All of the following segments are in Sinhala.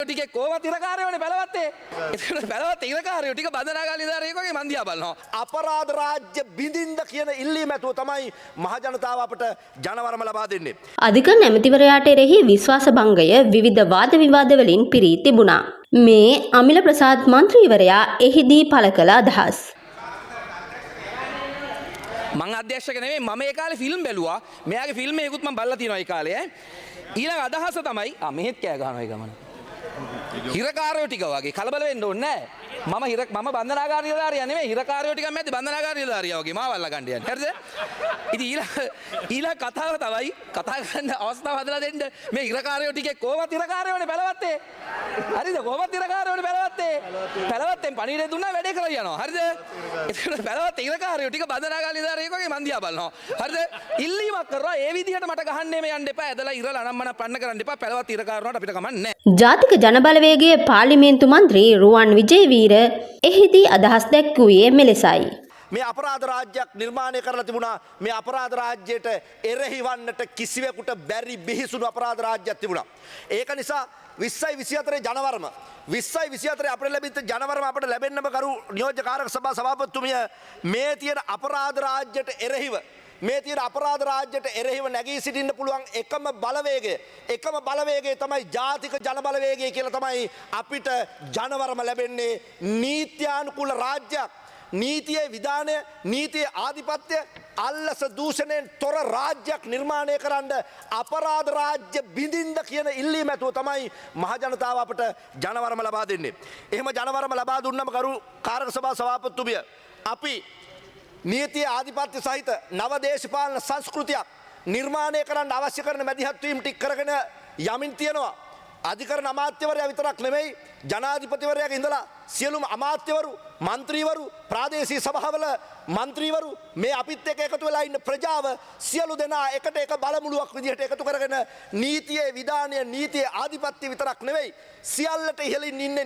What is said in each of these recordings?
ටිකේ කොහොමද ඉරකාරයෝනේ බලවත්තේ. ඒකට බලවත් ඉරකාරයෝ ටික බන්ධනාගාරයේදාරයෙක් වගේ මන් දිහා බලනවා. අපරාධ රාජ්‍ය බිඳින්ද කියන ඉල්ලීම ඇතුව තමයි මහ ජනතාව අපට ජනවරම ලබා දෙන්නේ. අධිකරණ ඇමතිවරයාට එරෙහි විශ්වාස භංගය විවිධ වාද විවාද වලින් පිරී තිබුණා. මේ අමිල ප්‍රසාද් මන්ත්‍රීවරයා එහිදී පළ කළ අදහස්. මං අධ්‍යක්ෂක නෙමෙයි මම ඒ කාලේ ෆිල්ම් බැලුවා. මෙයාගේ ෆිල්ම් එකකුත් මම බලලා තියෙනවා ඒ කාලේ. ඊළඟ අදහස තමයි මෙහෙත් කෑ ගහනවා ඒ ගමන. හිරකාරයෝ ටික වගේ කලබල වෙන්න ඕනේ නැහැ. මම බන්ධනාගාර නිලධාරියා නෙමෙයි හිරකාරයෝ ටිකක් මැද්දේ බන්ධනාගාර නිලධාරියා වගේ මාව අල්ල ගන්න යන්නේ. හරිද? ඉතින් ඊළඟ කතාව තමයි කතා කරන්න අවස්ථාව හදලා දෙන්න මේ හිරකාරයෝ ටිකේ කොහොමද හිරකාරයෝනේ බලවත්තේ. හරිද? කොහොමද හිරකාරයෝනේ බලවත්තේ. බලවත්තෙන් පණිවිඩය දුන්නා වැඩේ කරලා යනවා. හරිද? ඒකට බලවත් හිරකාරයෝ ටික බන්ධනාගාර නිලධාරියෙක් වගේ මන් දිහා බලනවා. හරිද? ඉල්ලීමක් කරනවා ඒ විදිහට මට ගහන්නේ මේ යන්න එපා. ඇදලා ඉරලා අනම්මන පන්න කරන්න එපා. බලවත් හිරකාරයෝට අපිට කමන්නේ නැහැ. ජාතික ජනබලවේගයේ පාර්ලිමේන්තු මන්ත්‍රී රුවන් විජේවීර එහිදී අදහස් දැක්වුවේ මෙලෙසයි. මේ අපරාධ රාජ්‍යයක් නිර්මාණය කරලා තිබුණා. මේ අපරාධ රාජ්‍යයට එරෙහි වන්නට කිසිවෙකුට බැරි බිහිසුණු අපරාධ රාජ්‍යයක් තිබුණා. ඒක නිසා 2024 ජනවරම 2024 අපිට ලැබිච්ච ජනවරම අපිට ලැබෙන්නම කරු නියෝජ්‍ය කාරක සභා සභාපතිතුමිය මේ තියෙන අපරාධ රාජ්‍යයට එරෙහිව මේ තියෙන අපරාධ රාජ්‍යයට එරෙහිව නැගී සිටින්න පුළුවන් එකම බලවේගය තමයි ජාතික ජන බලවේගය කියලා තමයි අපිට ජනවරම ලැබෙන්නේ. නීත්‍යානුකූල රාජ්‍යයක්, නීතියේ විධානය, නීතියේ ආධිපත්‍ය, අල්ලස දූෂණයෙන් තොර රාජ්‍යයක් නිර්මාණය කරන්න අපරාධ රාජ්‍ය බිඳින්ද කියන ඉල්ලීම ඇතුව තමයි මහ ජනතාව අපට ජනවරම ලබා දෙන්නේ. එහෙම ජනවරම ලබා දුන්නම කරු කාරක සභා සභාපතිතුමිය අපි නීතිය ආධිපත්‍ය සහිත නව දේශපාලන සංස්කෘතියක් නිර්මාණය කරන්න අවශ්‍ය කරන මැදිහත්වීම් ටික කරගෙන යමින් තියෙනවා. අධිකරණ අමාත්‍යවරයා විතරක් නෙමෙයි ජනාධිපතිවරයාගේ ඉඳලා සියලුම අමාත්‍යවරු, මන්ත්‍රීවරු, ප්‍රාදේශීය සභාවල මන්ත්‍රීවරු මේ අපිත් එක්ක එකතු වෙලා ඉන්න ප්‍රජාව සියලු දෙනා එකට එක බලමුළුවක් විදිහට එකතු කරගෙන නීතියේ විධානය, නීතියේ ආධිපත්‍ය විතරක් නෙවෙයි සියල්ලට ඉහළින් ඉන්නේ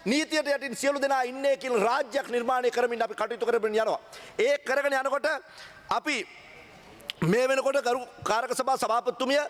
නීතියට යටින් සියලු දෙනා ඉන්නේ කියලා රාජ්‍යයක් නිර්මාණය කරමින් අපි කටයුතු කරමින් යනවා. ඒ කරගෙන යනකොට අපි මේ වෙනකොට කාරක සභා සභාපතිතුමිය